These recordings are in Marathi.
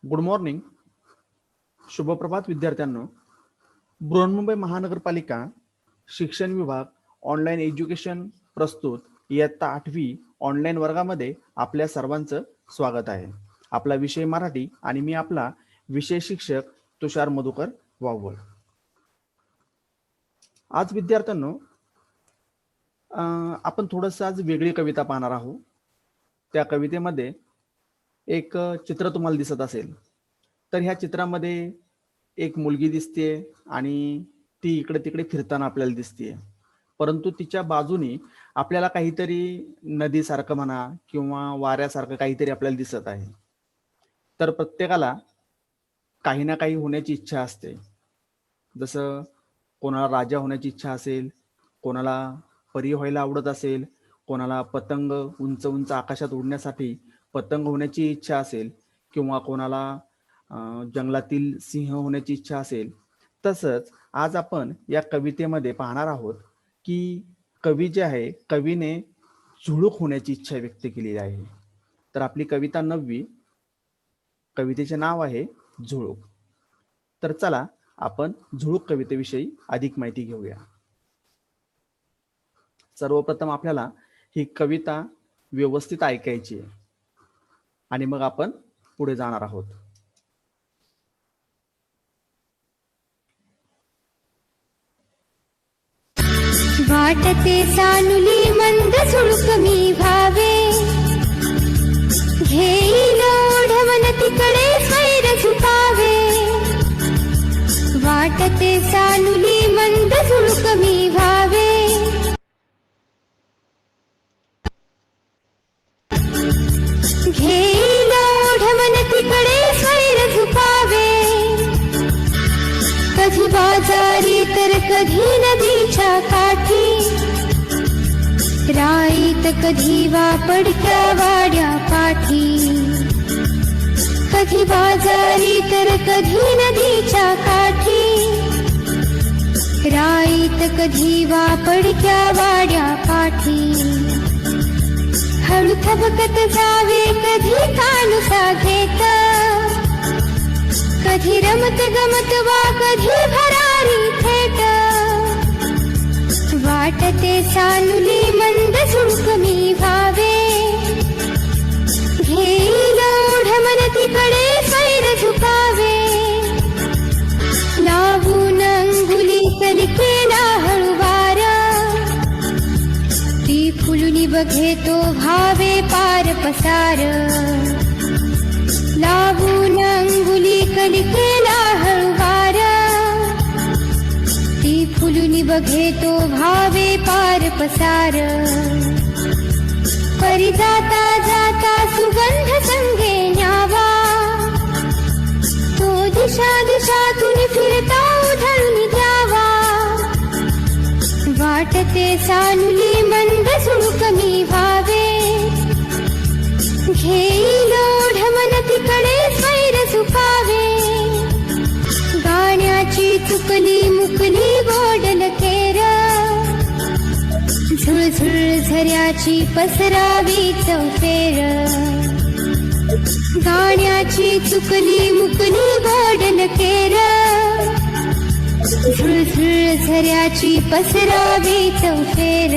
Good morning. शुभप्रभात विद्यार्थ्यांनो. बृहन्मुंबई महानगरपालिका शिक्षण विभाग ऑनलाईन एज्युकेशन प्रस्तुत इयत्ता 8वी ऑनलाईन वर्गामध्ये आपल्या सर्वांचं स्वागत आहे. आपला विषय मराठी आणि मी आपला विषय शिक्षक तुषार मधुकर वावळ. आज विद्यार्थ्यांनो आपण थोडंसं आज वेगळी कविता पाहणार आहोत. त्या कवितेमध्ये एक चित्र तुम्हाला दिसत असेल. तर ह्या चित्रामध्ये एक मुलगी दिसते आणि ती इकडे तिकडे फिरताना आपल्याला दिसते. परंतु तिच्या बाजूनी आपल्याला काहीतरी नदीसारखं म्हणा किंवा वाऱ्यासारखं काहीतरी आपल्याला दिसत आहे. तर प्रत्येकाला काही ना काही होण्याची इच्छा असते. जसं कोणाला राजा होण्याची इच्छा असेल, कोणाला परी व्हायला आवडत असेल, कोणाला पतंग उंच उंच आकाशात उडण्यासाठी पतंग होण्याची इच्छा असेल, किंवा कोणाला जंगलातील सिंह होण्याची इच्छा असेल. तसंच आज आपण या कवितेमध्ये पाहणार आहोत की कवी जे आहे, कवीने झुळूक होण्याची इच्छा व्यक्त केलेली आहे. तर आपली कविता 9वी, कवितेचे नाव आहे झुळूक. तर चला आपण झुळूक कवितेविषयी अधिक माहिती घेऊया. सर्वप्रथम आपल्याला ही कविता व्यवस्थित ऐकायची आहे आणि मग आपण पुढे जाणार आहोत. वाटते सानुली मंद झुळूक मी भावे, घेईल ओढवण तिकडे स्वैर झुकावे. वाटते सानुली मंद झुळूक मी भावे, घेईल ओढवण तिकडे स्वैर झुकावे. कधी बाजारी तर कधी नदीच्या काठी, राईत कधी वापडक्या वाड्या पाठी. कधी बाजारी तर कधी नदीच्या काठी, राईत कधी वापडक्या वाड्या पाठी. हळू थबकत जावे कधी कानुसा घेत, कधी रमत गमत वा कधी भरारी थेट. वाटते सानुली मंद झुळूक मी भावे, घेईल ओढवण तिकडे स्वैर झुकावे. लावून अंगुली कलिकेला हळूवार, ती फुलुनी बघे तो भावे पार पसार. लावून अंगुली कलिकेला हळूवार, ती फुलुनी बघे तो भावे पार पसार. परी जाता जाता सुगंध संगे न्यावा, तो दिशा दिशातून फिरता उधळून द्यावा. वाटते सानुली मंद झुळूक मी भावे, घेईल ओढवण तिकडे स्वैर झुकावे. गाण्याची चुकली मुकली गोडल केर, झुळझुळ झऱ्याची पसरावी चौफेर. गाण्याची चुकली मुकली गोडल केर, झुळझुळ झऱ्याची पसरावी चौफेर.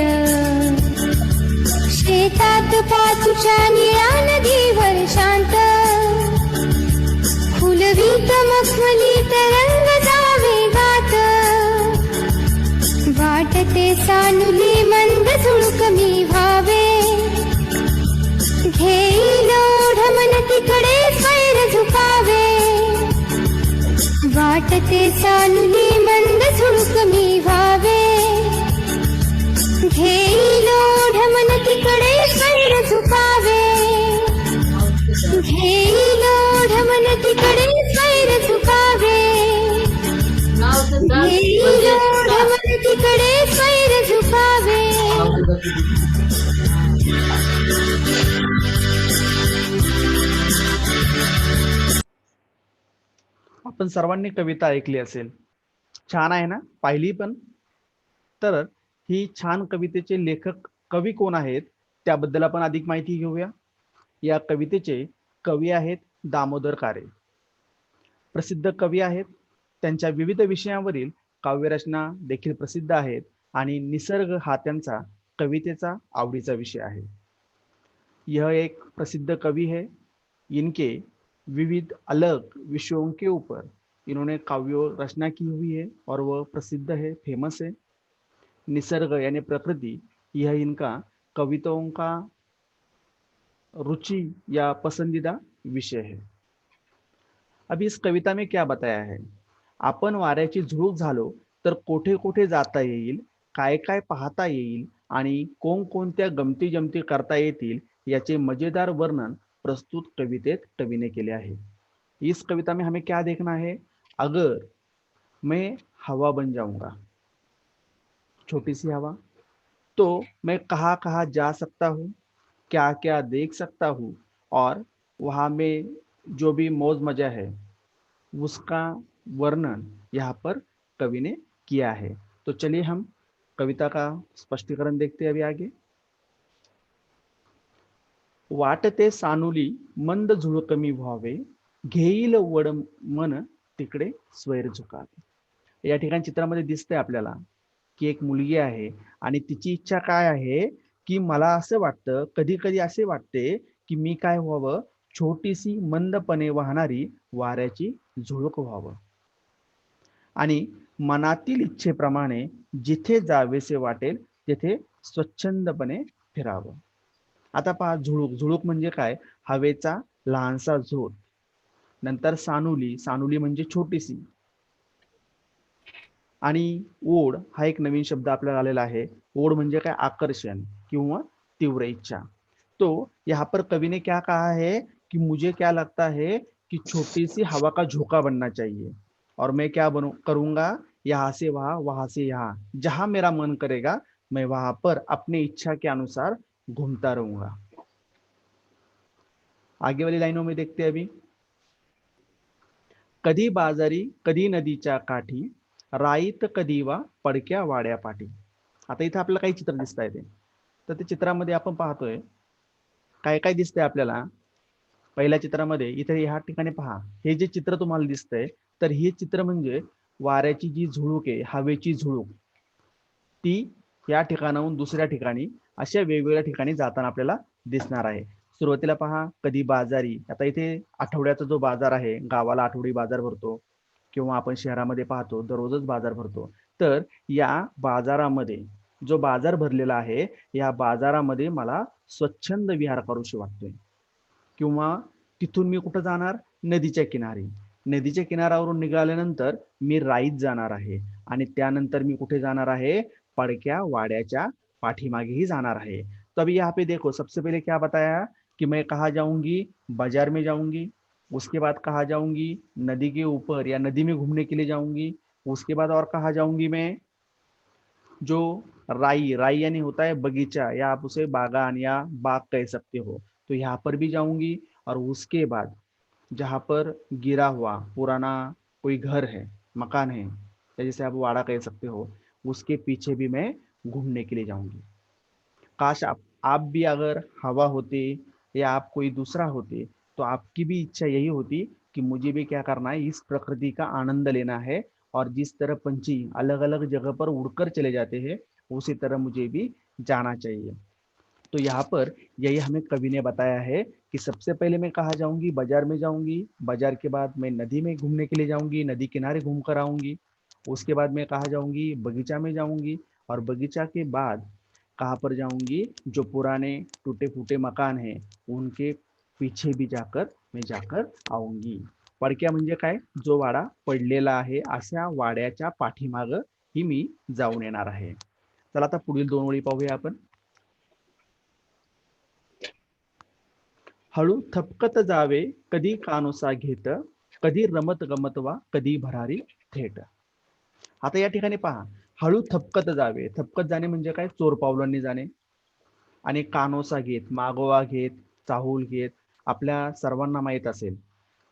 शेतात पाचूच्या निळ्या नदीवर शांत, फुलवीत मखमली तरंग जावे गात. वाटते सानुली मंद झुळूक मी भावे, घेईल ओढवण तिकडे स्वैर झुकावे. वाटते सानुली मंद झुळूक मी भावे, घेईल ओढवण तिकडे स्वैर झुकावे. घेईल ओढवण तिकडे स्वैर झुकावे. घेईल ओढवण तिकडे स्वैर झुकावे. आपण सर्वांनी कविता ऐकली असेल, छान आहे ना, पाहिली पण. तर ही छान कवितेचे लेखक कवी कोण आहेत त्याबद्दल आपण अधिक माहिती घेऊया. या कवितेचे कवी आहेत दामोदर कारे. प्रसिद्ध कवी आहेत. त्यांच्या विविध विषयांवरील काव्यरचना देखील प्रसिद्ध आहेत आणि निसर्ग हा त्यांचा कवितेचा आवडीचा विषय है। यह एक प्रसिद्ध कवि है। इनके विविध अलग विषयों के ऊपर इन्होंने काव्य रचना की हुई है और वह प्रसिद्ध है, फेमस है। निसर्ग यानी प्रकृति यह इनका कविताओं का रुचि या पसंदीदा विषय है। अभी इस कविता में क्या बताया है, आपण वाऱ्याची झुळूक झालो तर कोठे कोठे जाता येईल, काय काय पाहता येईल आणि कोणकोणत्या गमती जमती करता येतील याचे मजेदार वर्णन प्रस्तुत कवितेत कवीने केले आहे। इस कविता में हमें क्या देखना है, अगर मैं हवा बन जाऊंगा, छोटी सी हवा, तो मैं कहाँ कहाँ जा सकता हूँ, क्या क्या देख सकता हूँ और वहाँ में जो भी मौज मजा है उसका वर्णन यहाँ पर कवि ने किया है। तो चलिए हम कविता का स्पष्टीकरण देखते हैं अभी आगे। वाटते सानुली मंद झुळकमी व्हावे, घेईल वड मन तिकडे स्वैर झुकावे। या ठिकाणी चित्रामध्ये दिसतंय आपल्याला की एक मुलगी आहे आणि तिची इच्छा काय आहे की मला असं वाटतं, कधी कधी असे वाटते की मी काय व्हावं, छोटीशी मंदपणे वाहणारी वाऱ्याची झुळूक व्हावं आणि मनातील इच्छेप्रमाणे जिथे जावेसे वाटेल तिथे स्वच्छंदपणे फिरावं। आता पहा, झुळूक, झुळूक म्हणजे काय, हवेचा लहानसा झोत। नंतर सानुली, सानुली म्हणजे छोटीशी, आणि ओढ हा एक नवीन शब्द आपल्याला आलेला आहे। ओढ म्हणजे काय, आकर्षण किंवा तीव्र इच्छा। तो यहाँ पर कवि ने क्या कहा है कि मुझे क्या लगता है कि छोटी सी हवा का झोंका बनना चाहिए और मैं क्या बनू करूंगा, यहाँ से वहां, वहां से यहाँ, जहां मेरा मन करेगा मैं वहां पर अपनी इच्छा के अनुसार घूमता रहूंगा। आगे वाली लाइनों में देखते हैं अभी। कधी बाजारी कधी नदीच्या काठी, राईत कधी वा पडक्या वाड्या पाठी। आता इथे आपल्याला काही चित्र दिसत आहे, तर ते चित्रामध्ये आपण पाहतोय काय काय दिसतंय आपल्याला। पहिल्या चित्रामध्ये इथे ह्या ठिकाणी पहा, हे जे चित्र तुम्हाला दिसतंय तर हे चित्र म्हणजे वाऱ्याची जी झुळूक आहे, हवेची झुळूक, ती या ठिकाणाहून दुसऱ्या ठिकाणी अशा वेगवेगळ्या ठिकाणी जाताना आपल्याला दिसणार आहे। सुरुवातीला पहा, कधी बाजारी, आता इथे आठवड्याचा जो बाजार आहे, गावाला आठवडी बाजार भरतो किंवा आपण शहरामध्ये पाहतो दररोजच बाजार भरतो, तर या बाजारामध्ये जो बाजार भरलेला आहे या बाजारामध्ये मला स्वच्छंद विहार करूशी वाटतोय। किंवा तिथून मी कुठं जाणार, नदीच्या किनारी, नदीच्या किनाऱ्यावरून निघाल्यानंतर मी राईत जाणार आहे आणि त्यानंतर मी कुठे जाणार आहे, पडक्या वाड्याच्या पाठीमागेही जाणार आहे। तो अभी यहाँ पे देखो, सबसे पहले क्या बताया कि मैं कहाँ जाऊंगी, बाजार में जाऊंगी, उसके बाद कहाँ जाऊंगी, नदी के ऊपर या नदी में घूमने के लिए जाऊंगी, उसके बाद और कहाँ जाऊंगी मैं, जो राई, राई यानी होता है बगीचा या आप उसे बागान या बाग कह सकते हो, तो यहाँ पर भी जाऊंगी। और उसके बाद जहाँ पर गिरा हुआ पुराना कोई घर है, मकान है, या जैसे आप वाड़ा कह सकते हो, उसके पीछे भी मैं घूमने के लिए जाऊंगी। काश आप भी अगर हवा होते या आप कोई दूसरा होते तो आपकी भी इच्छा यही होती कि मुझे भी क्या करना है, इस प्रकृति का आनंद लेना है और जिस तरह पंछी अलग अलग जगह पर उड़कर चले जाते हैं उसी तरह मुझे भी जाना चाहिए। तो यहाँ पर यही हमें कवि ने बताया है कि सबसे पहले मैं कहाँ जाऊंगी, बाजार में जाऊंगी, बाजार के बाद मैं नदी में घूमने के लिए जाऊंगी, नदी किनारे घूम कर आऊंगी, उसके बाद मैं कहाँ जाऊंगी, बगीचा में जाऊंगी, और बगीचा के बाद कहाँ पर जाऊंगी, जो पुराने टूटे फूटे मकान हैं उनके पीछे भी जाकर आऊंगी। पडक्या म्हणजे काय, जो वाडा पडलेला आहे अशा वाड्याच्या पाठीमाग ही मी जाऊन येणार आहे। चला आता पुढील दोन ओळी पाहूया आपण। हळू थपकत जावे कधी कानोसा घेत, कधी रमत गमत वा कधी भरारी थेट। आता या ठिकाणी पहा, हळू थपकत जावे, थपकत जाणे म्हणजे काय, चोर पावलांनी जाणे, आणि कानोसा घेत, मागोवा घेत, चाहूल घेत। आपल्या सर्वांना माहित असेल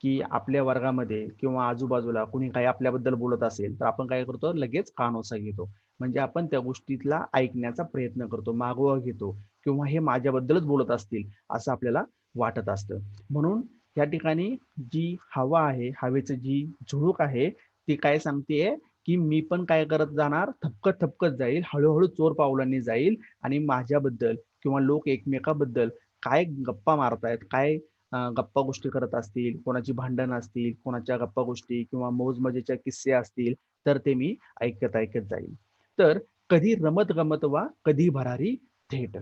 की आपल्या वर्गामध्ये किंवा आजूबाजूला कोणी काही आपल्याबद्दल बोलत असेल तर आपण काय करतो, लगेच कानोसा घेतो, म्हणजे आपण त्या गोष्टीतला ऐकण्याचा प्रयत्न करतो, मागोवा घेतो, किंवा हे माझ्याबद्दलच बोलत असतील असं आपल्याला वाटत असतं। म्हणून या ठिकाणी जी हवा आहे, हवेचं जी झुळूक आहे ती काय सांगतेय की मी पण काय करत जाणार, थपकत थपकत जाईल, हळूहळू चोर पावलांनी जाईल आणि माझ्याबद्दल किंवा लोक एकमेकाबद्दल काय गप्पा मारतायत, काय गप्पा गोष्टी करत असतील, कोणाची भांडण असतील, कोणाच्या गप्पा गोष्टी किंवा मौज मजेच्या किस्से असतील, तर ते मी ऐकत ऐकत जाईल. तर कधी रमत गमत वा कधी भरारी थेट.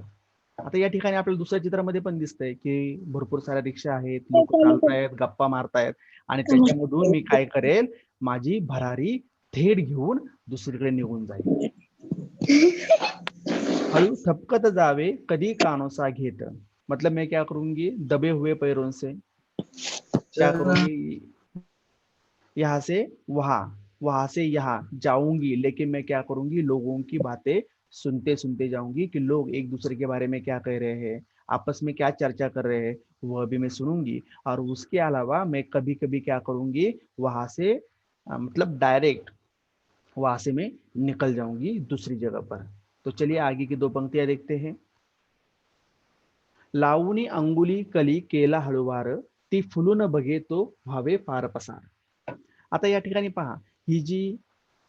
आता या ठिकाणी आपल्याला दुसऱ्या चित्रामध्ये पण दिसतंय की भरपूर साऱ्या रिक्षा आहेत, लोक चालतायत, गप्पा मारतायत आणि त्याच्यामधून मी काय करेल, माझी भरारी थेट घेऊन दुसरीकडे निघून जाईल. हळू थपकत जावे कधी कानोसा घेत, मतलब मैं क्या करूंगी, दबे हुए पैरों से क्या करूंगी, यहाँ से वहां, वहां से यहाँ जाऊंगी, लेकिन मैं क्या करूंगी, लोगों की बातें सुनते सुनते जाऊंगी कि लोग एक दूसरे के बारे में क्या कह रहे हैं, आपस में क्या चर्चा कर रहे हैं, वह भी मैं सुनूंगी। और उसके अलावा मैं कभी कभी क्या करूंगी, वहां से मतलब डायरेक्ट वहां से मैं निकल जाऊंगी दूसरी जगह पर। तो चलिए आगे की दो पंक्तियां देखते हैं। लावणी अंगुली कली केला हळुवार, ती फुलून बघे तो व्हावे फार पसार। आता या ठिकाणी पहा, ही जी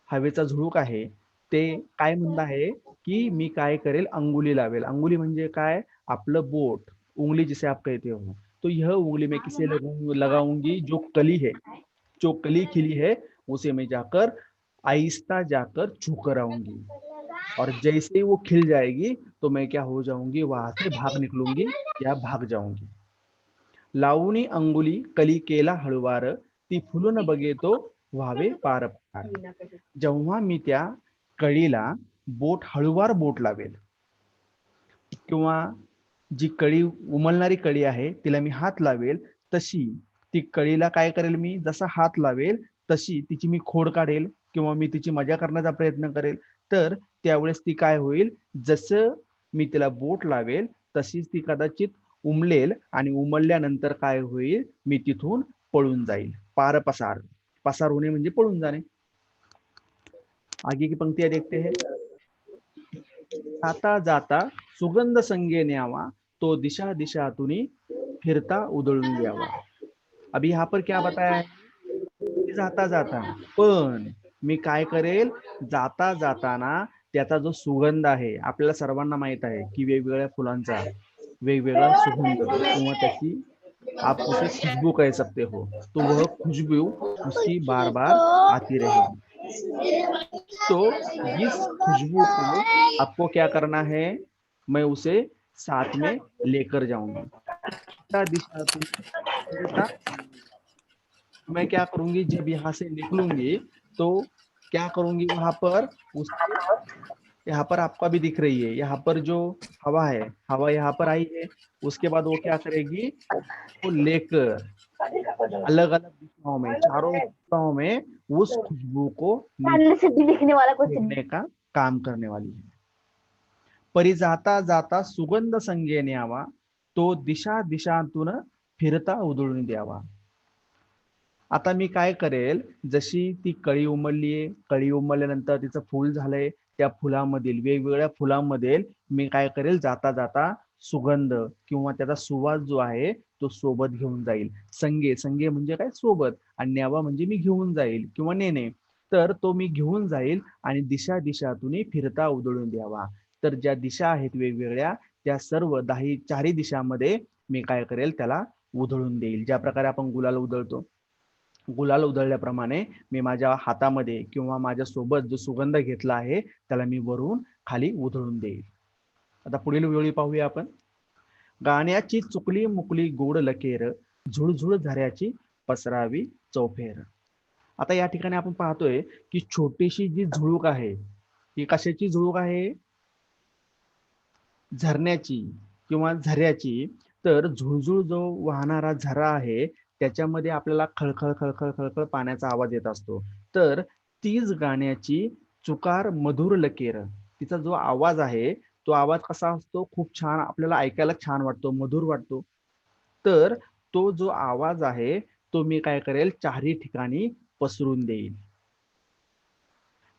हवेचा झुळूक आहे ते काय म्हणत आहे की मी काय करेल, अंगुली लावेल। अंगुली म्हणजे काय, आपलं बोट, उंगली जिसे आप कहते हो। तो यह उंगली मैं किसे लगाऊंगी, जो कली है, जो कली खिली है उसे मैं जाकर आहिस्ता जाकर छूकर आऊंगी, और जैसे ही वो खिल जाएगी तो मैं क्या हो जाऊंगी, वहां से भाग निकलूंगी या भाग जाऊंगी। लावणी अंगुली कली केला हळुवार, ती फुलून बघे तो व्हावे पार पार। जेव्हा मी त्या कळीला हळुवार बोट लावेल किंवा जी कळी, उमलणारी कळी आहे तिला मी हात लावेल, तशी ती कळीला काय करेल, मी जसा हात लावेल तशी तिची मी खोड काढेल किंवा मी तिची मजा करण्याचा प्रयत्न करेल, तर त्यावेळेस ती काय होईल, जसं मी तिला बोट लावेल तशीच ती कदाचित उमलेल आणि उमलल्यानंतर काय होईल, मी तिथून पळून जाईल। पार पसार, पसार होणे म्हणजे पळून जाणे। आगे की पंक्तियां देखते हैं। जाता जाता सुगंध संगे न्यावा, तो दिशा दिशातून फिरता उधळून द्यावा। अभी यहाँ पर क्या बताया है, जाता जाता, पण मी काय करेल, जाता जाताना त्याचा जो सुगंध आहे, आपल्याला सर्वांना माहित आहे की वेगवेगळ्या फुलांचा वेगवेगळा सुगंध किंवा त्याची, आप उसे खुशबू कह सकते हो, तो वह खुशबू उसकी बार बार आती रहेगी। तो इस खुशबू को आपको क्या करना है, मैं उसे साथ में लेकर जाऊंगी। दिशा दिशा मैं क्या करूंगी, जब यहाँ से निकलूंगी तो क्या करूंगी, वहां पर उससे, यहाँ पर आपका भी दिख रही है, यहाँ पर जो हवा है, हवा यहाँ पर आई है, उसके बाद वो क्या करेगी, वो लेकर अलग अलग दिशाओं में, चारों दिशाओं में उस खुशबू को फेंकने का काम करने वाली है। परी जाता जाता सुगंध संगे न्यावा, तो दिशा दिशांतून फिरता उधळून द्यावा। आता मी काय करेल, जशी ती कळी उमललीये, कळी उमलल्यानंतर तिचं फूल झालंय, त्या फुलामधील वेगवेगळ्या फुलांमध्ये मी काय करेल, जाता जाता सुगंध किंवा त्याचा सुवास जो आहे तो सोबत घेऊन जाईल। संगे, संगे म्हणजे काय, सोबत, आणि न्यावा म्हणजे मी घेऊन जाईल किंवा नेणे, तर तो मी घेऊन जाईल आणि दिशा दिशातून फिरता उधळून द्यावा। तर ज्या दिशा आहेत वेगवेगळ्या, त्या सर्व चारही दिशांमध्ये मी काय करेल, त्याला उधळून देईल। ज्या प्रकारे आपण गुलाल उधळतो, गुलाल उधळल्याप्रमाणे मी माझ्या हातामध्ये किंवा माझ्या सोबत जो सुगंध घेतला आहे त्याला मी वरून खाली उधळून देईल। आता पुढील वेळी पाहूया आपण। गाण्याची चुकली मुकली गोड लकेर, झुळझुळ झऱ्याची पसरावी चौफेर। आता या ठिकाणी आपण पाहतोय की छोटीशी जी झुळूक आहे, ही कशाची झुळूक आहे, झरण्याची किंवा झऱ्याची। तर झुळझुळ जो वाहणारा झरा आहे त्याच्यामध्ये आपल्याला खळखळ खळखळ खळखळ पाण्याचा आवाज येत असतो। तर तीच गाण्याची चुकार मधुर लकेर, तिचा जो आवाज आहे तो आवाज कसा असतो, खूप छान, आपल्याला ऐकायला छान वाटतो, मधुर वाटतो। तर तो जो आवाज आहे तो मी काय करेल, चारही ठिकाणी पसरून देईल।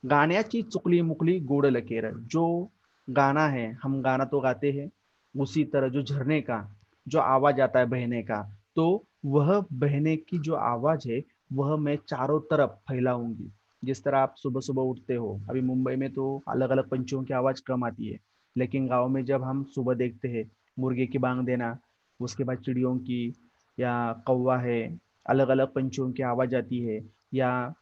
गाण्याची चुकली मुकली गोड लकेर, जो गाना है, हम गाना तो गाते हैं, उसी तरह जो झरने का जो आवाज आता है बहने का, तो वह बहने की जो आवाज है वह मैं चारों तरफ फैलाऊंगी। जिस तरह आप सुबह सुबह उठते हो, अभी मुंबई में तो अलग अलग पंछियों की आवाज कम आती है, लेकिन गांव में जब हम सुबह देखते हैं मुर्गे की बांग देना, उसके बाद चिड़ियों की या कौवा है, अलग अलग पंछियों की आवाज आती है, या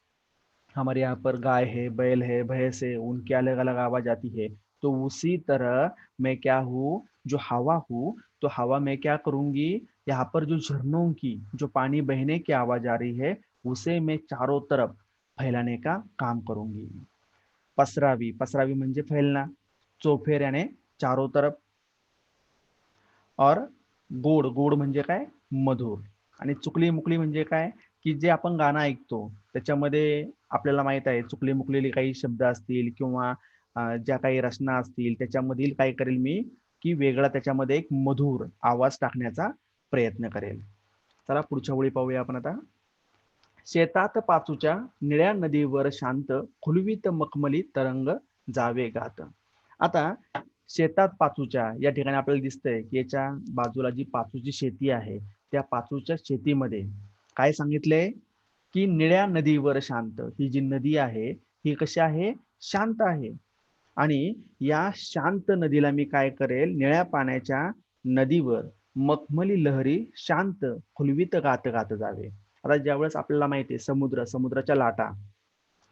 हमारे यहाँ पर गाय है, बैल है, भैंस है, उनकी अलग अलग आवाज आती है। तो उसी तरह मैं क्या हूँ, जो हवा हूँ, तो हवा मैं क्या करूंगी, यहाँ पर जो झरनों की जो पानी बहने की आवाज आ रही है उसे मैं चारों तरफ फैलाने का काम करूंगी। पसरावी, पसरावी म्हणजे फैलना, चोफेऱ्याने चारों तरफ। और गोड, गोड म्हणजे काय, मधुर. आणि चुकली मुकली म्हणजे काय, की जे आपण गाणं ऐकतो त्याच्यामध्ये आपल्याला माहित आहे चुकली मुकलेले काही शब्द असतील किंवा ज्या काही रचना असतील त्याच्यामधील काय करेल मी, की वेगळा त्याच्यामध्ये एक मधुर आवाज टाकण्याचा प्रयत्न करेल. चला पुढच्या ओळी पाहूया आपण आता. शेतात पाचूच्या निळ्या नदीवर शांत खुलवीत मखमली तरंग जावे गात. आता शेतात पाचूच्या या ठिकाणी आपल्याला दिसतंय की याच्या बाजूला जी पाचूची शेती आहे त्या पाचूच्या शेतीमध्ये काय सांगितलंय, की निळ्या नदीवर शांत. ही जी नदी आहे ही कशी आहे, शांत आहे. आणि या शांत नदीला मी काय करेल, निळ्या पाण्याच्या नदीवर मखमली लहरी शांत खुलवीत गात गात जावे. आता ज्यावेळेस आपल्याला माहिती आहे समुद्र, समुद्राच्या लाटा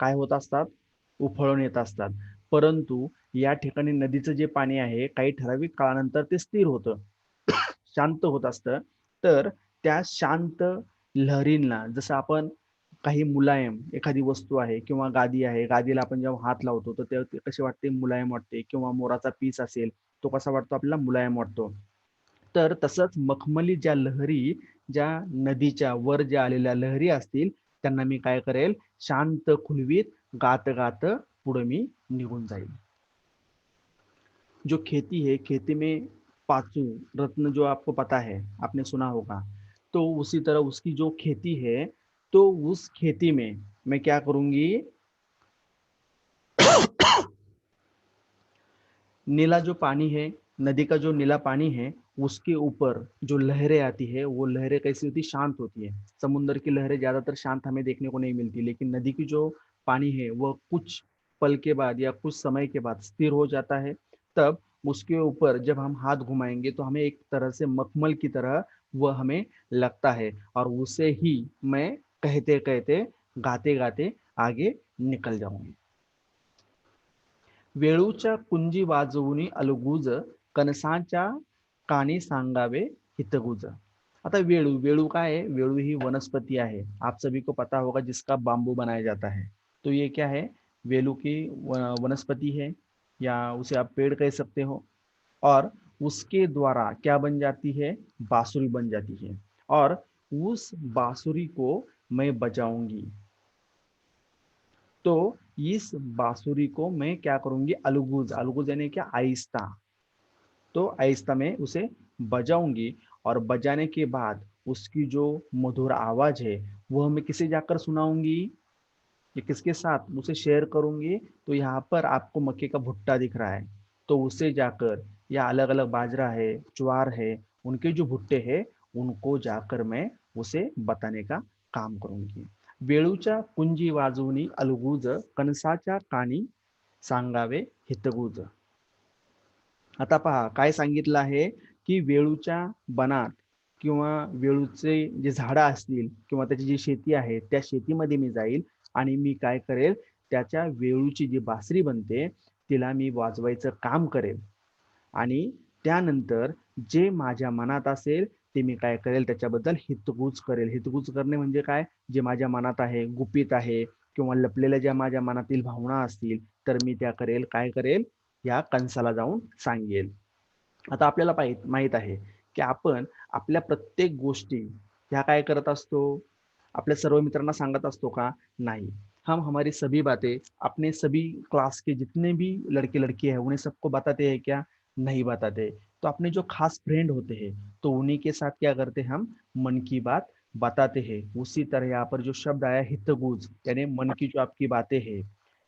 काय होत असतात, उफळून येत असतात. परंतु या ठिकाणी नदीचं जे पाणी आहे काही ठराविक काळानंतर ते स्थिर होतं, शांत होत असतं. तर त्या शांत लहरींना जसं आपण काही मुलायम एखादी वस्तू आहे किंवा गादी आहे, गादीला आपण जेव्हा हात लावतो तर ते कसे वाटते, मुलायम वाटते. किंवा मोराचा पीस असेल तो कसा वाटतो आपल्याला, मुलायम वाटतो. तर तसंच मखमली ज्या लहरी, ज्या नदीच्या वर ज्या आलेल्या लहरी असतील त्यांना मी काय करेल, शांत खुलवीत गात गात पुढे मी निघून जाईल. जो खेती है, खेती में पांचू रत्न जो आपको पता है, आपने सुना होगा, तो उसी तरह उसकी जो खेती है, तो उस खेती में मैं क्या करूंगी, नीला जो पानी है, नदी का जो नीला पानी है, उसके ऊपर जो लहरें आती है वो लहरें कैसी होती, शांत होती है. समुद्र की लहरें ज्यादातर शांत हमें देखने को नहीं मिलती, लेकिन नदी की जो पानी है वह कुछ पल के बाद या कुछ समय के बाद स्थिर हो जाता है. तब उसके ऊपर जब हम हाथ घुमाएंगे तो हमें एक तरह से मखमल की तरह वह हमें लगता है, और उसे ही मैं कहते कहते गाते गाते आगे निकल जाऊंगी. वेळूच्या कुंजी वाजवूनी अलगूज, कणसाच्या कानी सांगावे हितगुज. आता वेळू, वेळू काय है, वेळू ही वनस्पति है, आप सभी को पता होगा, जिसका बाम्बू बनाया जाता है. तो ये क्या है, वेलू की वनस्पति है, या उसे आप पेड़ कह सकते हो. और उसके द्वारा क्या बन जाती है, बांसुरी बन जाती है. और उस बांसुरी को मैं बजाऊंगी. तो इस बांसुरी को मैं क्या करूंगी, अलगूज, अलगूज यानी क्या, आहिस्ता. तो आहिस्ता में उसे बजाऊंगी, और बजाने के बाद उसकी जो मधुर आवाज है वह मैं किसे जाकर सुनाऊंगी, ये किसके साथ उसे शेयर करूंगी. तो यहाँ पर आपको मक्के का भुट्टा दिख रहा है, तो उसे जाकर, या अलग अलग बाजरा है, ज्वार है, उनके जो भुट्टे हैं उनको जाकर मैं उसे बताने का काम करूंगी. वेळूच्या कुंजी वाजवूनी अलगूज, कणसाच्या कानी सांगावे हितगुज. आता पहा काय सांगितलं आहे, की वेळूच्या बनात किंवा वेळूचे जे झाडं असतील किंवा त्याची जी शेती आहे त्या शेतीमध्ये मी जाईल आणि मी काय करेल, त्याच्या वेळूची जी बासरी बनते तिला मी वाजवायचं काम करेल. आणि त्यानंतर जे माझ्या मनात असेल ते मी काय करेल, त्याच्याबद्दल हितगुज करेल. हितगुज करणे म्हणजे काय, जे माझ्या मनात आहे, गुपित आहे, किंवा लपलेल्या ज्या माझ्या मनातील भावना असतील तर मी त्या करेल, काय करेल, या कंसाला जाऊन सांगेल. आता आपल्याला माहित आहे की आपण आपल्या प्रत्येक गोष्टी ह्या काय करत असतो, आपल्या सर्व मित्रांना सांगत असतो का, नहीं. हम हमारी सभी बातें अपने सभी क्लास के जितने भी लड़के लड़की है उन्हें सबको बताते हैं क्या, नहीं बताते. तो अपने जो खास फ्रेंड होते हैं तो उन्हीं के साथ क्या करते हैं, हम मन की बात बताते हैं. उसी तरह यहाँ पर जो शब्द आया हितगुज, यानी मन की जो आपकी बातें हैं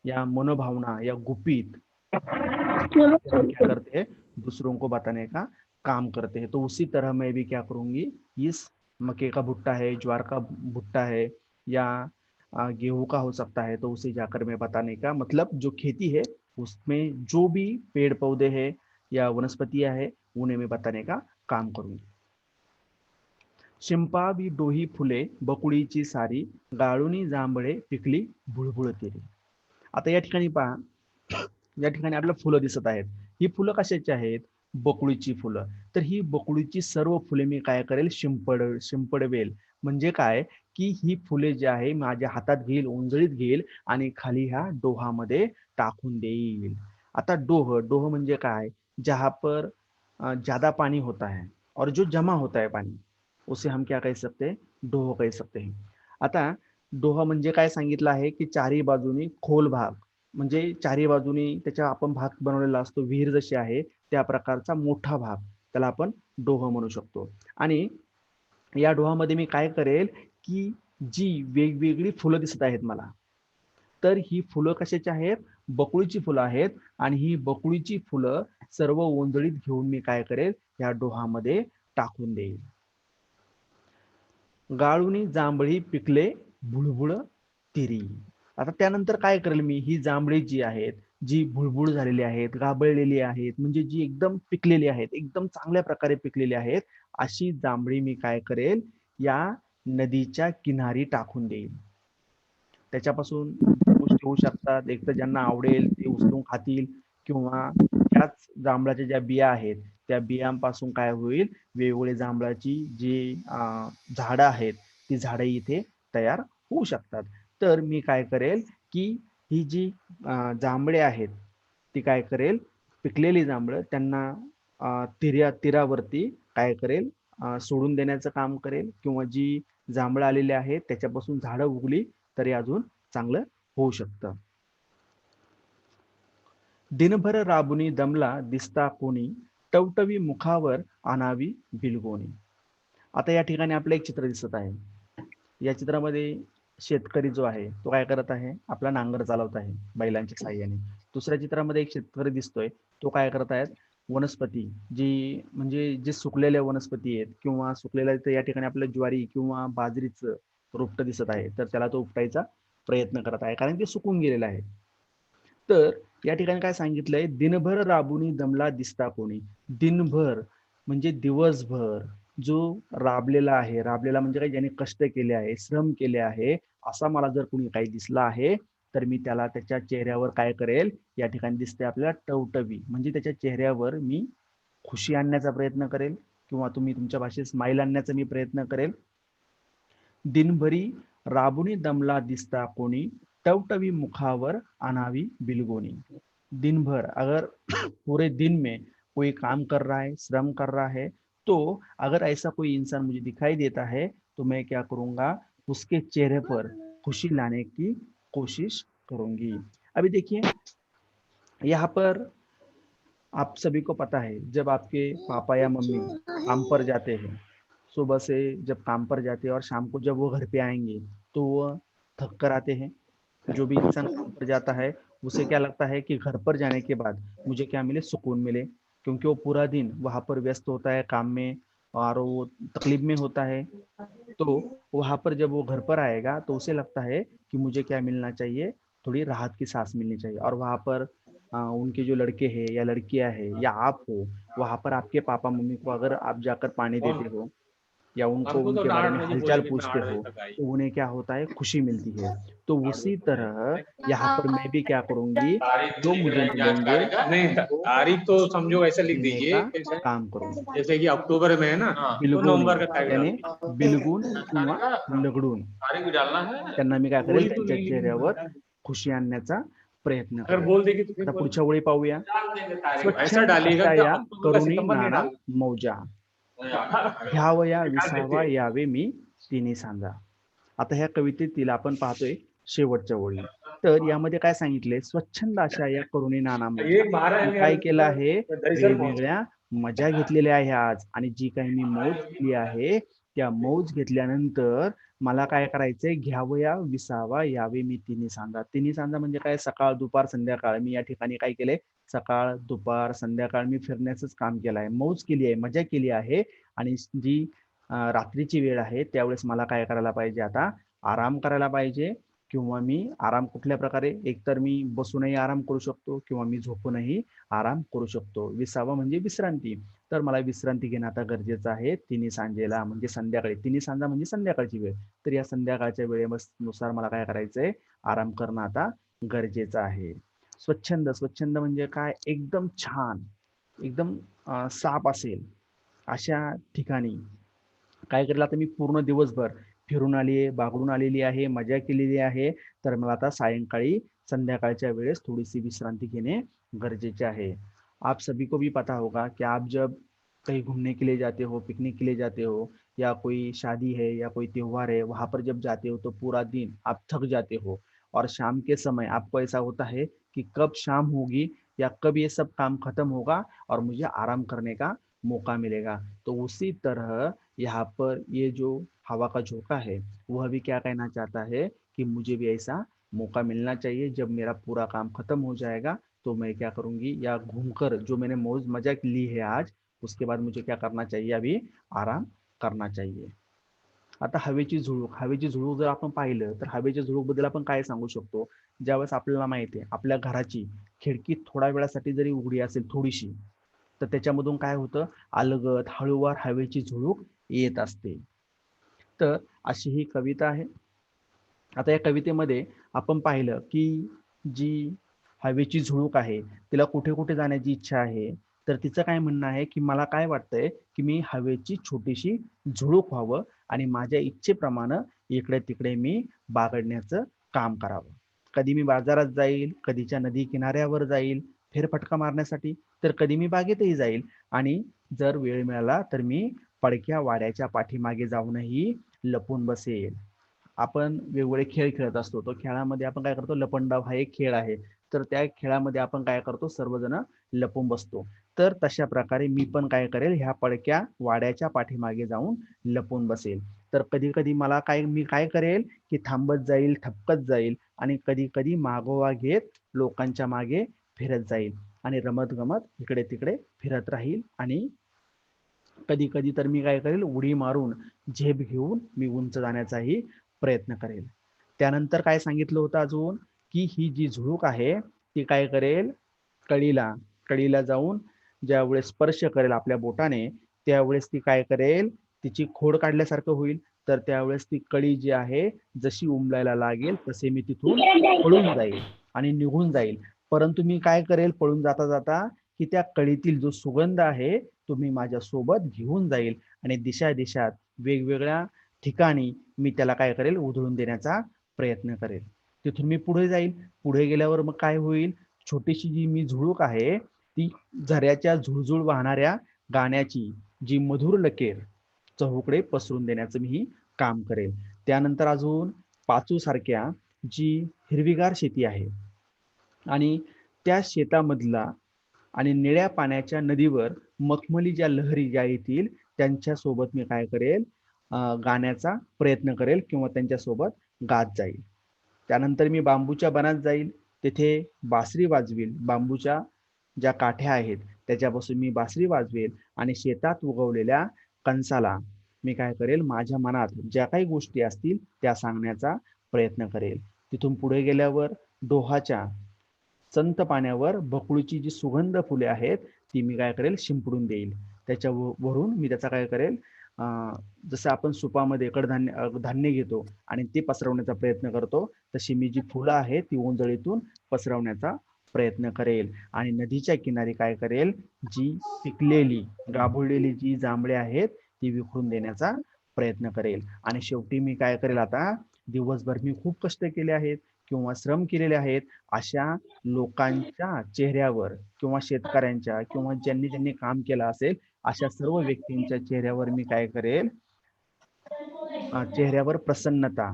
या मनोभावना या गुपित, हम क्या करते हैं, दूसरों को बताने का काम करते हैं. तो उसी तरह मैं भी क्या करूंगी, इस मक्के का भुट्टा है, ज्वार का भुट्टा है, या गेहूं का हो सकता है, तो उसे जाकर मैं बताने का मतलब जो खेती है उसमें जो भी पेड़ पौधे हैं या वनस्पतियां हैं उन्हें मैं बताने का काम करूंगी. शिंपावी डोही फुले बकुळीची सारी, गाळुनी जांभळे पिकली बुळबुळ तेरी. आता या ठिकाणी पहा, या ठिकाणी आपल्याला फुलं दिसत आहेत. ही फुलं कशाची आहेत? बकुळीची फुलं. तर ही बकुळीची सर्व फुले मी काय करेल? शिंपडवेल. म्हणजे काय, की ही फुले जी आहे माझ्या हातात घेईल, ओंजळीत घेईल आणि खाली ह्या डोहामध्ये टाकून देईल. आता डोह म्हणजे काय? जहां पर ज्यादा पानी होता है और जो जमा होता है पानी, उसे हम क्या कह सकते हैं? डोह कह सकते हैं. आता डोह म्हणजे काय सांगितलं आहे, की चारी बाजूनी खोल भाग, म्हणजे चारी बाजूनी त्याच्या आपण भाग बनवलेला असतो, विहीर जशी आहे त्या प्रकारचा मोठा भाग, त्याला आपण डोह म्हणू शकतो. आणि या डोहामध्ये मी काय करेल, की जी वेगवेगळी फुलं दिसत आहेत मला, तर ही फुलं कशाची आहेत? बकुळीची फुलं आहेत. आणि ही बकुळीची फुलं सर्व ओंजळीत घेऊन मी काय करेल? या डोहामध्ये टाकून देईल. गाळुनी जांभळी पिकले बुळबुळ तिरी. आता त्यानंतर काय करेल मी? ही जांभळी जी आहेत, जी बुळबुळ झालेली आहेत, गाबळलेली आहेत, म्हणजे जी एकदम पिकलेली आहेत, एकदम चांगल्या प्रकारे पिकलेली आहेत, अशी जांभळी मी काय करेल? या नदीच्या किनारी टाकून देईल. त्याच्यापासून गोष्टी होऊ शकतात. एक तर ज्यांना आवडेल ते उचलून खातील, किंवा त्याच जांभळाच्या ज्या बिया आहेत त्या बियांपासून काय होईल? वेगवेगळी जांभळाची जी झाडं आहेत ती झाडं इथे तयार होऊ शकतात. तर मी काय करेल, की ही जी जांभळे आहेत ती काय करेल? पिकलेली जांभळं त्यांना तीरावरती काय करेल? सोडून देण्याचं काम करेल, किंवा जी जांभळं आलेली आहेत त्याच्यापासून झाडं उगली तरी अजून चांगलं होऊ शकतं. दिनभर राबुनी दमला दिसता कोणी, टवटवी मुखावर आणावी बिलगोणी. आता या ठिकाणी आपलं एक चित्र दिसत आहे. या चित्रामध्ये शेतकरी जो आहे तो काय करत आहे? आपला नांगर चालवत आहे बैलांच्या साहाय्याने. दुसऱ्या चित्रामध्ये एक शेतकरी दिसतोय, तो काय करत आहेत? वनस्पती जी म्हणजे जे सुकलेल्या वनस्पती आहेत, किंवा सुकलेल्या या ठिकाणी आपल्याला ज्वारी किंवा बाजरीचं रोपटं दिसत आहे, तर त्याला तो उपटायचा प्रयत्न करत आहे, कारण ते सुकून गेलेलं आहे. तर या ठिकाणी काय सांगितलंय? दिनभर राबुनी दमला दिसता कोणी. दिनभर म्हणजे दिवसभर जो राबलेला आहे, राबलेला म्हणजे काय? ज्याने कष्ट केले आहे, श्रम केले आहे, असा मला जर कोणी काही दिसला आहे, तर मी त्याला त्याच्या चेहऱ्यावर काय करेल? या ठिकाणी दिसते आपल्याला टवटवी, म्हणजे त्याच्या चेहऱ्यावर मी खुशी आणण्याचा प्रयत्न करेल, किंवा तुम्ही तुमच्या भाषेत स्माईल आणण्याचा मी प्रयत्न करेल. दिनभरी राबुनी दमला दिसता कोणी, टवटवी मुखावर आणावी बिलगोनी. दिन भर, अगर पूरे दिन में कोई काम कर रहा है, श्रम कर रहा है, तो अगर ऐसा कोई इंसान मुझे दिखाई देता है, तो मैं क्या करूंगा? उसके चेहरे पर खुशी लाने की कोशिश करूंगी. अभी देखिए, यहाँ पर आप सभी को पता है, जब आपके पापा या मम्मी काम पर जाते हैं, सुबह से जब काम पर जाते हैं और शाम को जब वो घर पे आएंगे, तो वो थक कर आते हैं. जो भी इंसान काम पर जाता है उसे क्या लगता है कि घर पर जाने के बाद मुझे क्या मिले? सुकून मिले, क्योंकि वो पूरा दिन वहां पर व्यस्त होता है काम में और वो तकलीफ में होता है. तो वहां पर जब वो घर पर आएगा तो उसे लगता है कि मुझे क्या मिलना चाहिए? थोड़ी राहत की सांस मिलनी चाहिए. और वहां पर उनके जो लड़के हैं या लड़कियां हैं या आप हो, वहां पर आपके पापा मम्मी को अगर आप जाकर पानी देते हो या उनको हमको तो उनके बारे डांट में रही हालचाल बोले कि मैं पूछते 8 बजे हो, तक आई। तो उन्हें क्या होता है? खुशी मिलती है. तो उसी तरह यहाँ पर मैं भी क्या करूंगी? तारीख जो लिख मुझे रहे हैं जांच मिलेंगे कार्य का नहीं उनको तारीख तो समझो ऐसे लिख देने दीजिए का जैसे काम करूंगा. जैसे कि अक्टूबर में है ना तो बिलगुणी नवंबर का तारीख डाल यानी दीजिए बिलगुन किंवा लगडून तारीख भी डालना है त्यांना मी काय करेल? वही तो त्यांच्या नहीं चेहऱ्यावर लिखी खुशी आणण्याचा प्रयत्न अगर करेल. बोल देगी तो फिर आता पुढच्या ओळी पाहूया. डाल देंगे तारीख ऐसा स्वच्छंद डालिएगा अशा कि या अक्टूबर का करुणी सितंबर नहीं नाना डाल मौजा, घ्यावया विसावा यावे मी सांगा. आता ह्या कवितेतील आपण पाहतोय शेवटच्या ओळी. तर यामध्ये काय सांगितले? स्वच्छंद अशा या करुणी नाना मौजा. ये 12 मी काय केलं आहे? दहीसर पहुंचा वेगवेगळ्या मजा घेतलेल्या आहे आज, आणि जी काही मी मौज केली आहे त्या मौज घेतल्यानंतर मला काय करायचंय? घ्यावया विसावा यावे मी तिन्ही सांजा. तिन्ही सांजा म्हणजे काय? सकाळ दुपार संध्याकाळ. मी या ठिकाणी काय केलंय? सकाळ दुपार संध्याकाळ मी फिरण्याचंच काम केलं आहे, मौज केली आहे, मजा केली आहे. आणि जी रात्रीची वेळ आहे, त्यावेळेस मला काय करायला पाहिजे, आता आराम करायला पाहिजे. किंवा मी आराम कुठल्या प्रकारे, एकतर मी बसूनही आराम करू शकतो किंवा मी झोपूनही आराम करू शकतो. 20वा म्हणजे विश्रांती. तर मला विश्रांती घेणं आता गरजेचं आहे. तिन्ही सांजेला म्हणजे संध्याकाळी, तिन्ही सांजा म्हणजे संध्याकाळची वेळ. तर या संध्याकाळच्या वेळेनुसार मला काय करायचंय, आराम करणं आता गरजेचं आहे. स्वच्छंद, स्वच्छंद म्हणजे काय, एकदम छान, एकदम साफ असेल अशा ठिकाणी काय करेल, आता मी पूर्ण दिवसभर फिरून आली आहे, बागडून आलेली आहे, मजा केलेली आहे, तर मला आता सायंकाळी संध्याकाळच्या वेळेस थोडीसी विश्रांती घेणे गरजेचे आहे. आप सभी को भी पता होगा कि आप जब कहीं घूमने के लिए जाते हो, पिकनिक के लिए जाते हो, या कोई शादी है या कोई त्योहार है, वहां पर जब जाते हो तो पूरा दिन आप थक जाते हो और शाम के समय आपको ऐसा होता है कि कब शाम होगी या कब ये सब काम खत्म होगा और मुझे आराम करने का मौका मिलेगा। तो उसी तरह यहाँ पर ये जो हवा का झोंका है, वह भी क्या कहना चाहता है कि मुझे भी ऐसा मौका मिलना चाहिए, जब मेरा पूरा काम खत्म हो जाएगा तो मैं क्या करूंगी, या घूमकर जो मैंने मौज मजा ली है आज, उसके बाद मुझे क्या करना चाहिए, अभी आराम करना चाहिए। आता हवेची झुळूक, हवेची झुळूक जर आपण पाहिलं तर हवेच्या झुळूक बद्दल आपण काय सांगू शकतो, ज्यावेळेस आपल्याला माहिती आहे आपल्या घराची खिडकी थोड्या वेळासाठी जरी उघडी असेल थोडीशी, तर त्याच्यामधून काय होतं, अलगद हळूवार हवेची झुळूक येत असते. तर अशी ही कविता आहे. आता या कवितेमध्ये आपण पाहिलं की जी हवेची झुळूक आहे, तिला कुठे कुठे जाण्याची इच्छा आहे, तर तिचं काय म्हणणं आहे की मला काय वाटतंय की मी हवेची छोटीशी झुळूक व्हावं आणि माझ्या इच्छेप्रमाणे इकडे तिकडे मी बागडण्याचं काम करावं. कधी मी बाजारात जाईल, कधीच्या नदी किनाऱ्यावर जाईल फेरफटका मारण्यासाठी, तर कधी मी बागेतही जाईल आणि जर वेळ मिळाला तर मी पडक्या वाड्याच्या पाठीमागे जाऊनही लपून बसेल. आपण वेगवेगळे खेळ खेळत असतो, तो खेळामध्ये आपण काय करतो, लपंडाव हा एक खेळ आहे, तर त्या खेळामध्ये आपण काय करतो, सर्वजण लपून बसतो. तर तशा प्रकारे मी पण काय करेल, ह्या पडक्या वाड्याच्या पाठीमागे जाऊन लपून बसेल. तर कधी कधी मला काय, मी काय करेल की थांबत जाईल, ठपकत जाईल आणि कधी कधी मागोवा घेत लोकांच्या मागे फिरत जाईल आणि रमत गमत इकडे तिकडे फिरत राहील आणि कधी कधी तर मी काय करेल, उडी मारून झेप घेऊन मी उंच जाण्याचाही प्रयत्न करेल. त्यानंतर काय सांगितलं होतं अजून, की ही जी झुळूक आहे ती काय करेल, कळीला कळीला जाऊन ज्यावेळेस स्पर्श करेल आपल्या बोटाने, त्यावेळेस ती काय करेल, तिची खोड काढल्यासारखं होईल. तर त्यावेळेस ती कळी जी आहे जशी उमलायला लागेल तसे मी तिथून पळून जाईल आणि निघून जाईल. परंतु मी काय करेल, पळून जाता जाता की त्या कळीतील जो सुगंध आहे तो मी माझ्या सोबत घेऊन जाईल आणि दिशा दिशात वेगवेगळ्या ठिकाणी मी त्याला काय करेल, उधळून देण्याचा प्रयत्न करेल. तिथून मी पुढे जाईल. पुढे गेल्यावर मग काय होईल, छोटीशी जी मी झुळूक आहे ती झऱ्याच्या झुळझुळ वाहणाऱ्या गाण्याची जी मधुर लकेर चहूकडे पसरून देण्याचं मी काम करेल. त्यानंतर अजून पाचू सारख्या जी हिरवीगार शेती आहे आणि त्या शेतामधला आणि निळ्या पाण्याच्या नदीवर मखमली ज्या लहरी ज्या येतील त्यांच्यासोबत मी काय करेल, गाण्याचा प्रयत्न करेल किंवा त्यांच्यासोबत गात जाईल. त्यानंतर मी बांबूच्या बनात जाईल, तेथे बासरी वाजवेल, बांबूच्या ज्या काठ्या आहेत त्याच्यापासून मी बासरी वाजवेल आणि शेतात उगवलेल्या कणसाला मी काय करेल, माझ्या मनात ज्या काही गोष्टी असतील त्या सांगण्याचा प्रयत्न करेल. तिथून पुढे गेल्यावर डोहाच्या संत पाण्यावर बकुळीची जी सुगंध फुले आहेत ती मी काय करेल, शिंपडून देईल. त्याच्यावरून मी त्याचा काय करेल, जसं आपण सुपामध्ये कडधान्य धान्य घेतो आणि ते पसरवण्याचा प्रयत्न करतो, तशी मी जी फुलं आहेत ती ओंजळीतून पसरवण्याचा प्रयत्न करेल आणि नदीच्या किनारी काय करेल, जी पिकलेली गाभुळलेली जी जांभळे आहेत ती विखरून देण्याचा प्रयत्न करेल. आणि शेवटी मी काय करेल, आता दिवसभर मी खूप कष्ट केले आहेत किंवा श्रम केलेले आहेत अशा लोकांच्या चेहऱ्यावर किंवा शेतकऱ्यांच्या किंवा ज्यांनी ज्यांनी काम केलं असेल अशा सर्व व्यक्तींच्या चेहऱ्यावर मी काय करेल, चेहऱ्यावर प्रसन्नता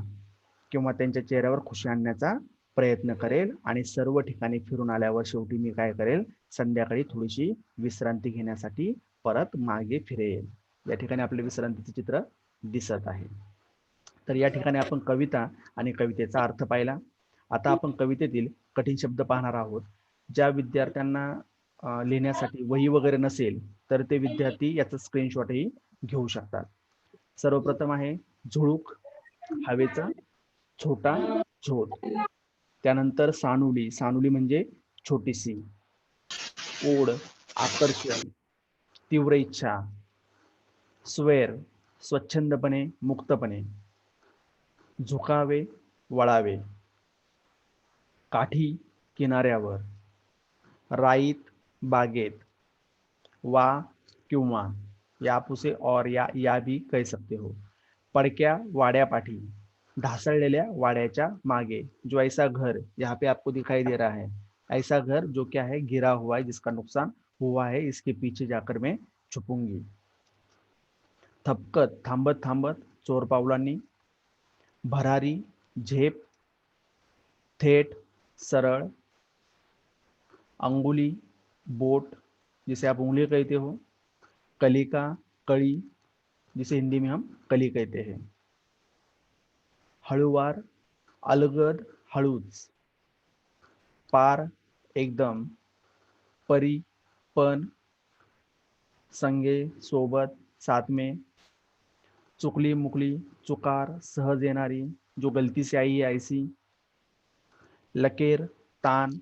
किंवा त्यांच्या चेहऱ्यावर खुशी आणण्याचा प्रयत्न करेल आणि सर्व ठिकाणी फिरून आल्यावर शेवटी मी काय करेल, संध्याकाळी थोडीशी विश्रांती घेण्यासाठी परत मागे फिरेल. या ठिकाणी आपल्या विश्रांतीचे चित्र दिसत आहे. तर या ठिकाणी आपण कविता आणि कवितेचा अर्थ पाहिला. आता आपण कवितेतील कठीण शब्द पाहणार आहोत. ज्या विद्यार्थ्यांना लिहिण्यासाठी वही वगैरे नसेल तर ते विद्यार्थी याचा स्क्रीनशॉटही घेऊ शकतात. सर्वप्रथम आहे झुळूक, हवेचा छोटा झोत. त्यानंतर सानुली, सानुली म्हणजे छोटीशी. ओढ, आकर्षण, तीव्र इच्छा. स्वेर, स्वच्छंदपणे, मुक्तपणे. झुकावे, वळावे. काठी, किनाऱ्यावर. राईत, बागेत. वा किंवा, या आप उसे और या भी कह सकते हो. पडक्या वाड्यापाठी, ढासळलेल्या वाड्याच्या मागे. जो ऐसा घर यहाँ पे आपको दिखाई दे रहा है, ऐसा घर जो क्या है, गिरा हुआ है, जिसका नुकसान हुआ है, इसके पीछे जाकर मैं छुपूंगी. थपकत, थांबत थांबत, चोर पावलांनी. भरारी, झेप, थेट, सरळ. अंगुली, बोट, जिसे आप उंगली कहते हो. कलिका, कड़ी, जिसे हिंदी में हम कली कहते हैं. हळुवार, अलगद, हळूच. पार, एकदम. परी, पण. संगे, सोबत, साथ में. चुकली मुकली, चुकार, सहज येणारी, जो गलती से आई है ऐसी. लकेर, तान,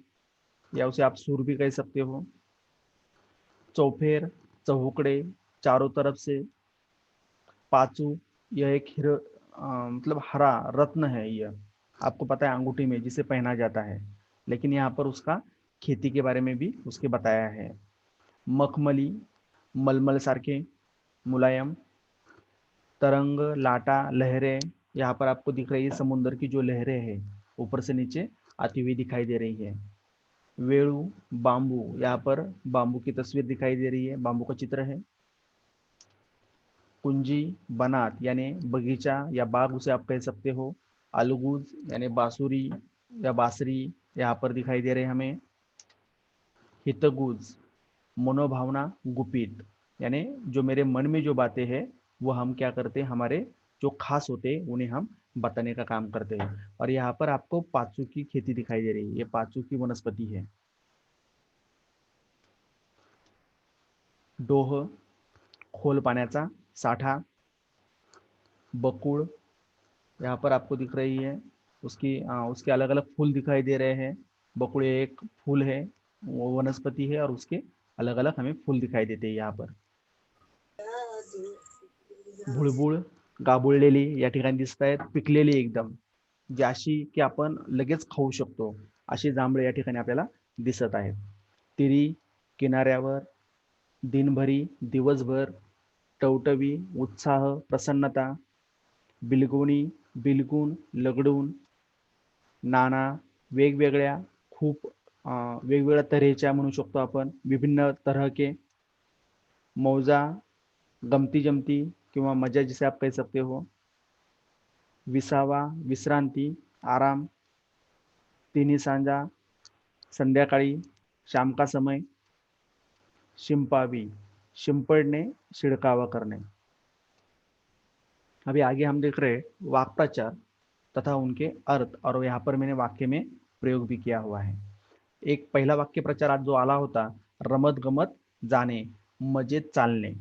या उसे आप सुर भी कह सकते हो. चौफेर, चौकड़े, चारों तरफ से. पाचू, यह एक मतलब हरा रत्न है. यह आपको पता है अंगूठी में जिसे पहना जाता है, लेकिन यहाँ पर उसका खेती के बारे में भी उसके बताया है. मखमली, मलमल सारखे, मुलायम. तरंग, लाटा, लहरें, यहाँ पर आपको दिख रही है समुद्र की जो लहरें हैं, ऊपर से नीचे आती हुई दिखाई दे रही है. वेणु, बांबू, यहाँ पर बांबू की तस्वीर दिखाई दे रही है, बांबू का चित्र है. कुंजी, बनात, यानी बगीचा या बाग उसे आप कह सकते हो. अलगूज, यानी बांसुरी या बांसुरी, यहाँ पर दिखाई दे रहे हैं हमें. हितगुज, मनोभावना, गुपित, यानी जो मेरे मन में जो बातें हैं वो हम क्या करते हैं, हमारे जो खास होते हैं उन्हें हम बताने का काम करते हैं. और यहाँ पर आपको पाचू की खेती दिखाई दे रही है, ये पाचू की वनस्पति है. डोह, खोल पाण्याचा साठा. बकुड़, यहाँ पर आपको दिख रही है, उसके अलग अलग फूल दिखाई दे रहे हैं. बकुड़ एक फूल है, वो वनस्पति है, और उसके अलग अलग हमें फूल दिखाई देते हैं यहाँ पर. भुळभुळ, गाबुळलेली या ठिकाणी दिसत आहेत, पिकलेली एकदम, जी अशी की आपण लगेच खाऊ शकतो अशी जांभळे या ठिकाणी आपल्याला दिसत आहेत. तिरी, किनाऱ्यावर. दिनभरी, दिवसभर. टवटवी, उत्साह, प्रसन्नता. बिलगुणी, बिलगून, लगडून. नाना, वेगवेगळ्या, खूप वेगवेगळ्या तऱ्हेच्या म्हणू शकतो आपण, विभिन्न तरह के. मौजा, गमती जमती किंवा मजा, जिसे आप कह सकते हो. विसावा, विश्रांती, आराम. तिन्ही सांजा, संध्याकाळी, शाम का समय. शिंपावी, शिंपड़ने, छिड़कावा करने. अभी आगे हम देख रहे हैं वाक्प्रचार तथा उनके अर्थ, और यहाँ पर मैंने वाक्य में प्रयोग भी किया हुआ है. एक पहिला वाक्य प्रचार आज जो आला होता, रमत गमत जाणे, मजेत चालणे.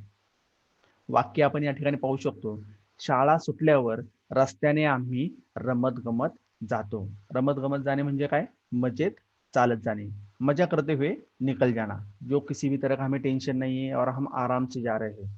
वाक्य आपण या ठिकाणी पाहू शकतो. शाळा सुटल्यावर रस्त्याने आम्ही रमत गमत जातो. रमत गमत जाणे म्हणजे काय, मजेत चालत जाणे, मजा करते हुए निकल जाना, जो किसी भी तरह का हमें टेंशन नहीं है और हम आराम से जा रहे हैं.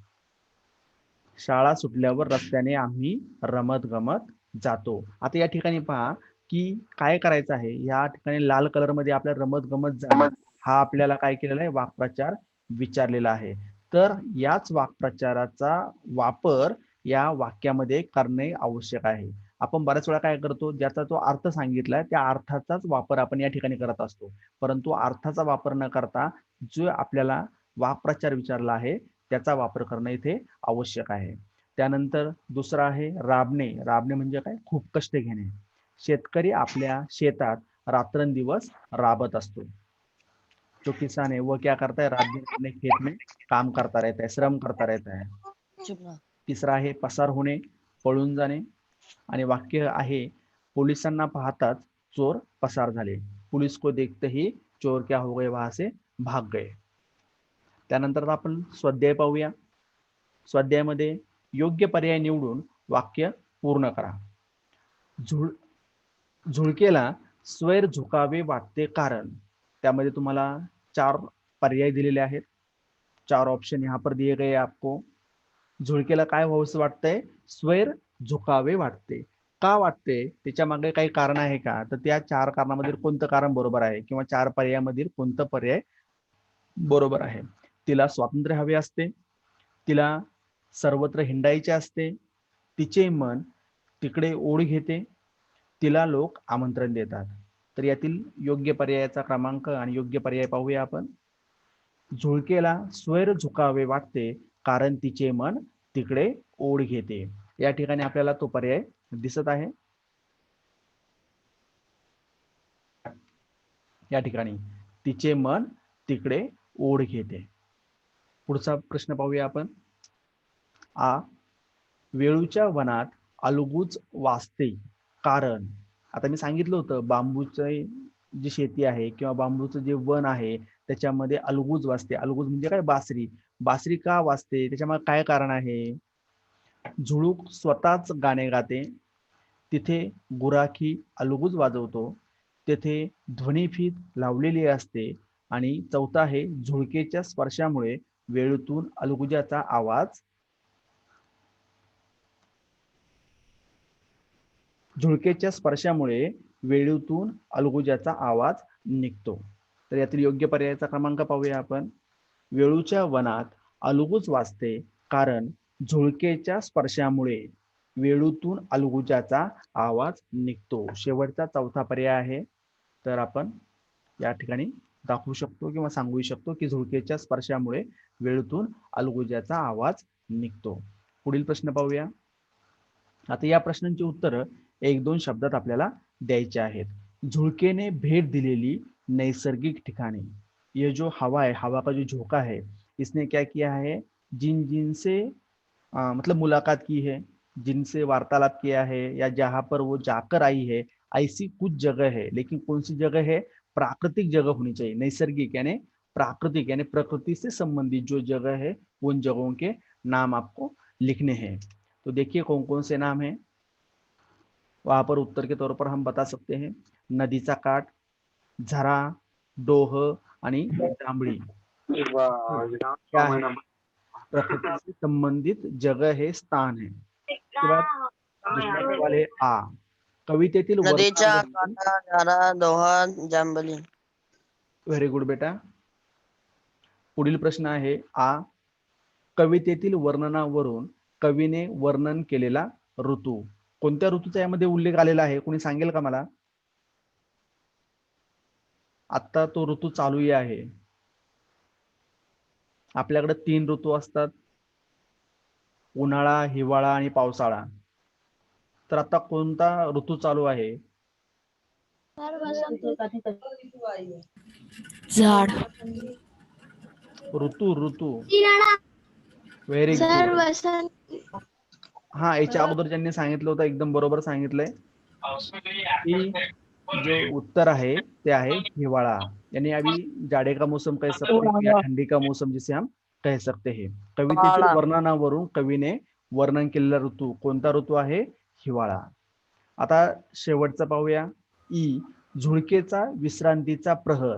शाळा सुटल्यावर रस्त्याने आम्ही रमत गमत जातो. आता या ठिकाणी पहा की काय करायचं आहे, या ठिकाणी लाल कलर मध्ये आपल्याला रमत गमत जाणे हा आपल्याला काय केलेला आहे, वाक्प्रचार विचारलेला आहे. तर याच वाक्प्रचाराचा वापर या वाक्यामध्ये करणे आवश्यक आहे. आपण बऱ्याच वेळा काय करतो, ज्याचा तो अर्थ सांगितलाय त्या अर्थाचाच वापर आपण या ठिकाणी करत असतो, परंतु अर्थाचा वापर न करता जो आपल्याला वाक्प्रचार विचारला आहे त्याचा वापर करणं इथे आवश्यक आहे. त्यानंतर दुसरा आहे राबणे. राबणे म्हणजे काय, खूप कष्ट घेणे. शेतकरी आपल्या शेतात रात्रंदिवस राबत असतो. जो किसान है वो क्या करता है, रात दिन अपने खेत में काम करता रहता है, श्रम करता रहता है. तिसरा आहे पसार होणे, पळून जाणे. आणि वाक्य आहे पोलिसांना पाहताच चोर पसार झाले. पुलिस को देखते ही चोर क्या हो गए, वहां से भाग गए. त्यानंतर आपण स्वाध्याय पाहूया. स्वाध्यायामध्ये योग्य पर्याय निवडून वाक्य पूर्ण करा. झुळकेला स्वैर झुकावे वाटते कारण. त्यामध्ये तुम्हाला 4 पर्याय दिलेले आहेत. 4 ऑप्शन यहाँ पर दिए गए आपको. झुळकेला काय व्हावंसं वाटतंय? स्वैर झुकावे वाटते. का वाटते? त्याच्या मागे काही कारण आहे का? तर त्या 4 कारणामधील कोणतं कारण बरोबर आहे किंवा 4 पर्यायामधील कोणतं पर्याय बरोबर आहे? तिला स्वातंत्र्य हवे असते, तिला सर्वत्र हिंडायचे असते, तिचे मन तिकडे ओढ घेते, तिला लोक आमंत्रण देतात. तर यातील योग्य पर्यायाचा क्रमांक आणि योग्य पर्याय पाहूया आपण. झुळकेला स्वैर झुकावे वाटते कारण तिचे मन तिकडे ओढ घेते. या ठिकाणी आपल्याला तो पर्याय दिसत आहे. या ठिकाणी तिचे मन तिकडे ओढ घेते. पुढचा प्रश्न पाहूया आपण. आ, वेळूच्या वनात अलगूच वाचते कारण. आता मी सांगितलं होतं बांबूची जी शेती आहे किंवा बांबूचं जे वन आहे त्याच्यामध्ये अलगूज वाजते. अलगूज म्हणजे काय? बासरी. बासरी का वाजते? त्याच्यामध्ये काय कारण आहे? झुळूक स्वतःच गाणे गाते, तिथे गुराखी अलगूज वाजवतो, तेथे ध्वनिफीत लावलेली असते आणि चौथा आहे झुळकेच्या स्पर्शामुळे वेळूतून अलगुजाचा आवाज झुळकेच्या स्पर्शामुळे वेळूतून अलगुजाचा आवाज निघतो. तर यातील योग्य पर्यायाचा क्रमांक पाहूया आपण. वेळूच्या वनात अलगूज वाजते कारण झुळकेच्या स्पर्शामुळे वेळूतून अलगुजाचा आवाज निघतो. शेवटचा चौथा पर्याय आहे. तर आपण या ठिकाणी दाखवू शकतो किंवा सांगू शकतो की झुळकेच्या स्पर्शामुळे वेळूतून अलगुजाचा आवाज निघतो. पुढील प्रश्न पाहूया. आता या प्रश्नांची उत्तरं 1-2 शब्दात आपल्याला द्यायचे आहेत. झुळकेने भेट दिलेली नैसर्गिक ठिकाणे. ये जो हवा है, हवा का जो झोंका है, इसने क्या किया है? जिनसे मतलब मुलाकात की है, जिनसे वार्तालाप किया है या जहां पर वो जाकर आई है, ऐसी कुछ जगह है. लेकिन कौन सी जगह है? प्राकृतिक जगह होनी चाहिए. नैसर्गिक यानी प्राकृतिक यानी प्रकृति से संबंधित जो जगह है उन जगहों के नाम आपको लिखने हैं. तो देखिए कौन कौन से नाम है. वहां पर उत्तर के तौर पर हम बता सकते हैं नदीचा काठ, झरा, डोह आणि जांभळी. क्या है? प्रकृति से संबंधित जगह है, स्थान है. उसके बाद दूसरा सवाल है आ, कवितेतील नदीचा वर्णनावरून. काठा, झरा, दोहा, जांभली. व्हेरी गुड बेटा. पुढील प्रश्न आहे आ, कवितेतील वर्णनावरून कवीने वर्णन केलेला ऋतू. कोणत्या ऋतूचा यामध्ये उल्लेख आलेला आहे? कोणी सांगेल का मला? आता तो ऋतू चालू आहे. आपल्याकडे 3 ऋतू असतात, उन्हाळा, हिवाळा आणि पावसाळा. तर आता कोणता ऋतू चालू आहे? झाड. ऋतू ऋतू. Very sir good. वसंत. हा, याच्या अगोदर ज्यांनी सांगितलं होतं एकदम बरोबर सांगितलंय की जो उत्तर आहे ते आहे हिवाळा. यानी अभी जाड़े का मौसम कह सकते हैं या ठंडी का मौसम जिसे हम कह सकते हैं. कवितेतील वर्णनावरून कवीने वर्णन केलेला ऋतू कोणता ऋतू आहे? हिवाळा. आता शेवटचा पाहूया. ई, झुळकेचा विश्रांतीचा प्रहर.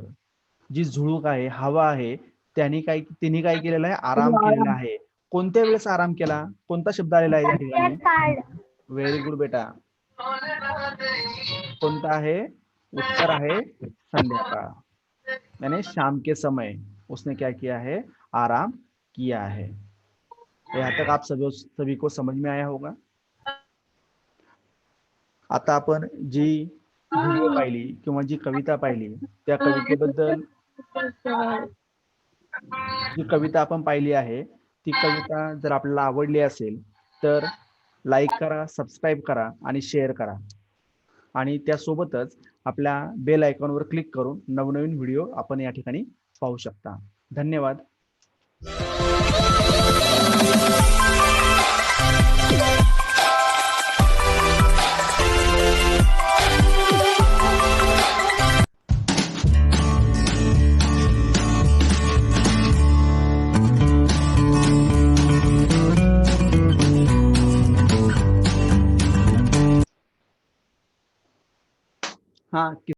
जी झुळूक आहे, हवा आहे, तिने काय केलेलं आहे? आराम केलेला आहे. कोणत्या वेळेस आराम केला? कोणता शब्द आलेला आहे या ठिकाणी? व्हेरी गुड बेटा. कोणता आहे? उत्तर आहे संध्याकाळ यानी शाम के समय उसने क्या किया है? आराम किया है. यहाँ तक आप सभी को समझ में आया होगा. आता आपण जी व्हिडिओ पाहिली किंवा जी कविता पाहिली त्या कवितेबद्दल, जी कविता आपण पाहिली आहे ती कविता जर आपल्याला आवडली असेल तर लाईक करा, सबस्क्राईब करा आणि शेअर करा. आणि त्यासोबतच आपल्या बेल आयकॉनवर क्लिक करून नवनवीन व्हिडिओ आपण या ठिकाणी पाहू शकता. धन्यवाद. हाँ